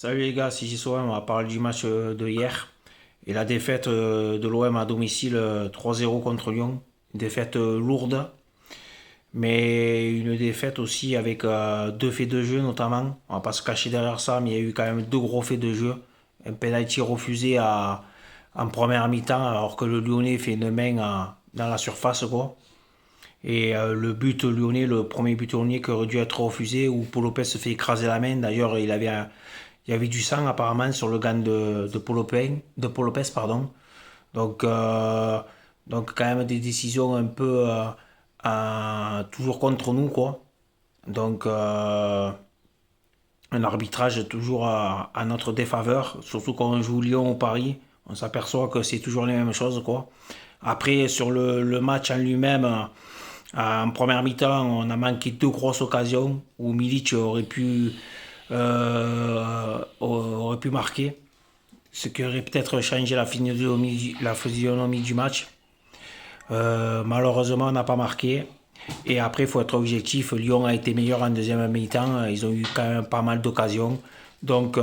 Salut les gars, c'est JSOM, on va parler du match de hier et la défaite de l'OM à domicile 3-0 contre Lyon. Une défaite lourde, mais une défaite aussi avec deux faits de jeu notamment. On va pas se cacher derrière ça, mais il y a eu quand même deux gros faits de jeu. Un penalty refusé en première mi-temps alors que le Lyonnais fait une main dans la surface quoi. Et le but lyonnais, le premier but lyonnais qui aurait dû être refusé, où Paul Lopez se fait écraser la main. D'ailleurs, il y avait du sang apparemment sur le gant de Paul Lopez, pardon. Donc, euh, donc quand même des décisions un peu toujours contre nous, quoi. Donc un arbitrage toujours à notre défaveur, surtout quand on joue Lyon ou Paris. On s'aperçoit que c'est toujours les mêmes choses, quoi. Après, sur le match en lui-même, en première mi-temps, on a manqué deux grosses occasions où Milic aurait pu marquer, ce qui aurait peut-être changé la physionomie du match. Malheureusement, on n'a pas marqué. Et après, il faut être objectif. Lyon a été meilleur en deuxième mi-temps. Ils ont eu quand même pas mal d'occasions. Donc,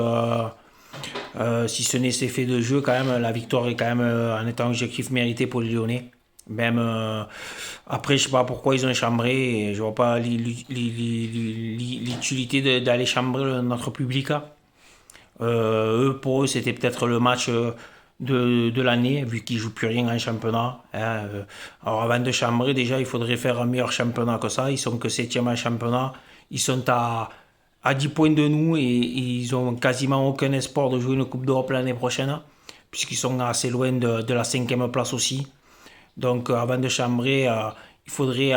si ce n'est ces faits de jeu, quand même, la victoire est quand même, en étant objectif, méritée pour les Lyonnais. Même après, je sais pas pourquoi ils ont chambré. Et je vois pas l'utilité d'aller chambrer notre public, hein. Pour eux, c'était peut-être le match de l'année, vu qu'ils jouent plus rien en championnat, hein. Alors, avant de chambrer, déjà, il faudrait faire un meilleur championnat que ça. Ils sont que septième en championnat. Ils sont à 10 points de nous et ils ont quasiment aucun espoir de jouer une Coupe d'Europe l'année prochaine, puisqu'ils sont assez loin de la cinquième place aussi. Donc, avant de chambrer, il faudrait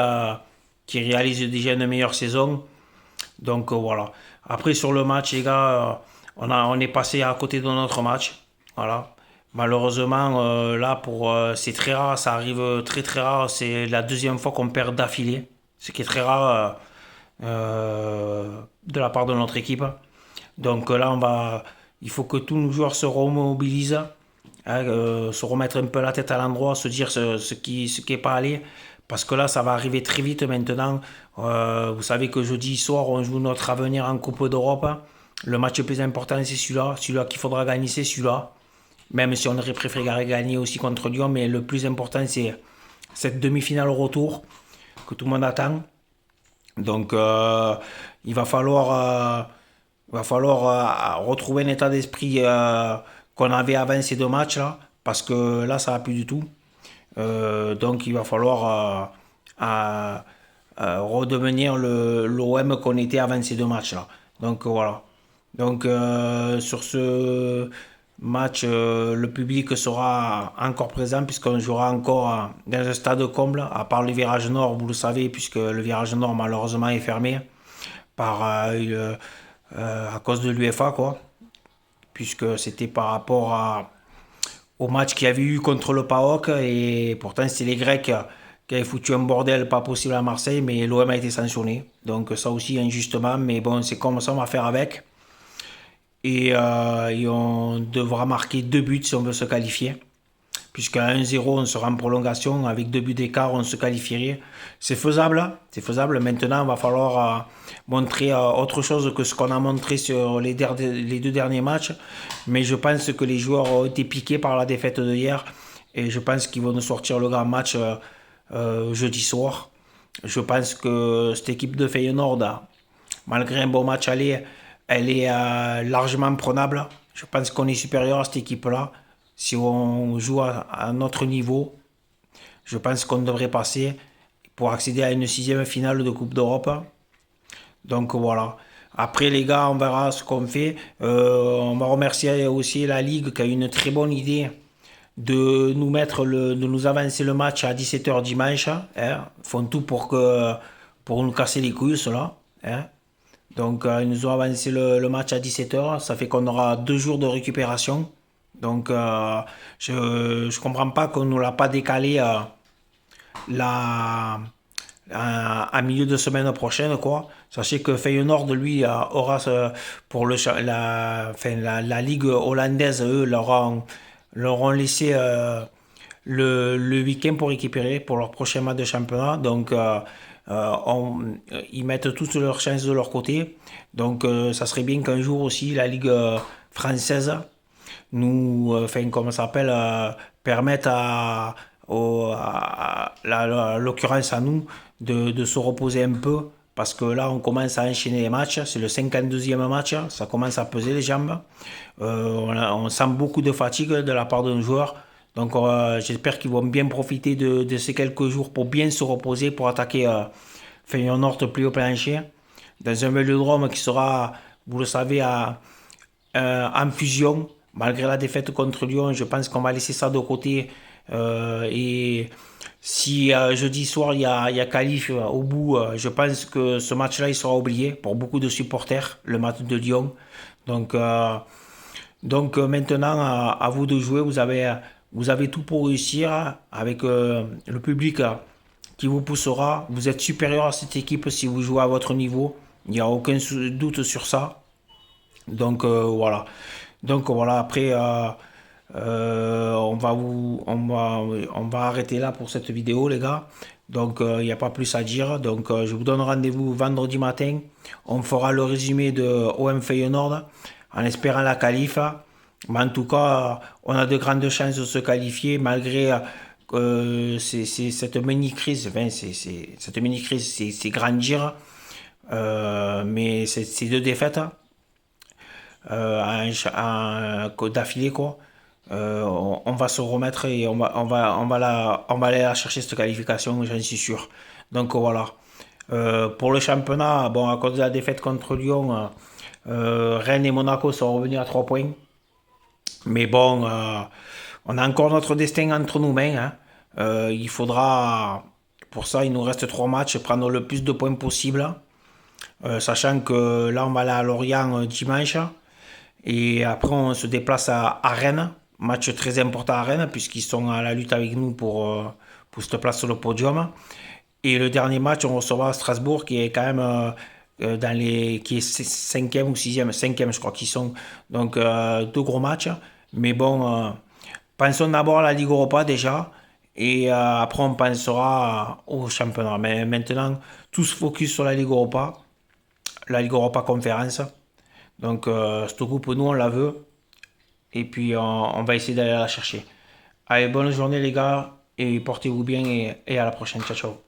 qu'ils réalisent déjà une meilleure saison. Donc, voilà. Après, sur le match, les gars, on est passé à côté de notre match. Voilà. Malheureusement, là, c'est très rare, ça arrive très très rare. C'est la deuxième fois qu'on perd d'affilée, ce qui est très rare de la part de notre équipe. Donc là, il faut que tous nos joueurs se remobilisent, hein, se remettre un peu la tête à l'endroit, se dire ce qui est pas allé. Parce que là, ça va arriver très vite maintenant. Vous savez que jeudi soir, on joue notre avenir en Coupe d'Europe. Le match le plus important, c'est celui-là. Celui-là qu'il faudra gagner, c'est celui-là. Même si on aurait préféré gagner aussi contre Lyon. Mais le plus important, c'est cette demi-finale au retour que tout le monde attend. Donc, il va falloir, retrouver un état d'esprit qu'on avait avant ces deux matchs-là. Parce que là, ça va plus du tout. Donc il va falloir redevenir l'OM qu'on était avant ces deux matchs-là. Donc voilà. Donc sur ce match, le public sera encore présent puisqu'on jouera encore dans un stade comble, à part le virage nord, vous le savez, puisque le virage nord malheureusement est fermé à cause de l'UEFA, quoi. Puisque c'était par rapport au match qu'il y avait eu contre le PAOK et pourtant c'est les Grecs qui avaient foutu un bordel pas possible à Marseille, mais l'OM a été sanctionné, donc ça aussi injustement, mais bon, c'est comme ça, on va faire avec. Et on devra marquer deux buts si on veut se qualifier, puisqu'à 1-0 on sera en prolongation, avec deux buts d'écart on se qualifierait. C'est faisable, hein. C'est faisable. Maintenant il va falloir montrer autre chose que ce qu'on a montré sur les deux derniers matchs, mais je pense que les joueurs ont été piqués par la défaite de hier, et je pense qu'ils vont nous sortir le grand match jeudi soir. Je pense que cette équipe de Feyenoord, malgré un bon match aller, elle est largement prenable. Je pense qu'on est supérieur à cette équipe-là. Si on joue à notre niveau, je pense qu'on devrait passer pour accéder à une sixième finale de Coupe d'Europe. Donc voilà. Après les gars, on verra ce qu'on fait. On va remercier aussi la Ligue qui a eu une très bonne idée de nous avancer le match à 17 h dimanche, hein. Ils font tout pour nous casser les couilles, cela, hein. Donc ils nous ont avancé le match à 17 h. Ça fait qu'on aura 2 jours de récupération. Donc je comprends pas qu'on ne l'a pas décalé la, à milieu de semaine prochaine, quoi. Sachez que Feyenoord, lui, aura pour la ligue hollandaise, eux, leur ont laissé le week-end pour récupérer pour leur prochain match de championnat. Donc, ils mettent toutes leurs chances de leur côté. Donc ça serait bien qu'un jour aussi la Ligue française nous, enfin, comment ça s'appelle, permettre l'occurrence à nous de se reposer un peu. Parce que là, on commence à enchaîner les matchs. C'est le 52e match. Ça commence à peser les jambes. On sent beaucoup de fatigue de la part de nos joueurs. Donc, j'espère qu'ils vont bien profiter de ces quelques jours pour bien se reposer, pour attaquer Feyenoord plus au plancher. Dans un vélodrome qui sera, vous le savez, en fusion. Malgré la défaite contre Lyon, je pense qu'on va laisser ça de côté. Et si jeudi soir il y a qualif au bout, je pense que ce match-là il sera oublié pour beaucoup de supporters, le match de Lyon. Donc, maintenant, à vous de jouer. Vous avez tout pour réussir avec le public qui vous poussera. Vous êtes supérieur à cette équipe si vous jouez à votre niveau. Il n'y a aucun doute sur ça. Donc voilà. Donc voilà, après, on va arrêter là pour cette vidéo, les gars. Donc il n'y a pas plus à dire. Donc je vous donne rendez-vous vendredi matin. On fera le résumé de OM Feyenoord en espérant la qualif. Mais en tout cas, on a de grandes chances de se qualifier malgré cette mini-crise. Enfin, cette mini-crise, c'est grandir. Mais c'est deux défaites d'affilée, quoi. On va se remettre et on va aller la chercher cette qualification, j'en suis sûr. Donc voilà. Pour le championnat, bon, à cause de la défaite contre Lyon, Rennes et Monaco sont revenus à 3 points. Mais bon, on a encore notre destin entre nos mains, hein. Il faudra, pour ça, il nous reste 3 matchs, prendre le plus de points possible. Sachant que là, on va aller à Lorient dimanche. Et après, on se déplace à Rennes. Match très important à Rennes, puisqu'ils sont à la lutte avec nous pour cette place sur le podium. Et le dernier match, on recevra Strasbourg, qui est quand même qui est 5e ou 6e, 5e, je crois qu'ils sont. Donc, 2 gros matchs. Mais bon, pensons d'abord à la Ligue Europa déjà. Et après, on pensera au championnat. Mais maintenant, tout se focus sur la Ligue Europa Conférence. Donc, ce groupe, nous, on la veut. Et puis, on va essayer d'aller la chercher. Allez, bonne journée, les gars. Et portez-vous bien et à la prochaine. Ciao, ciao.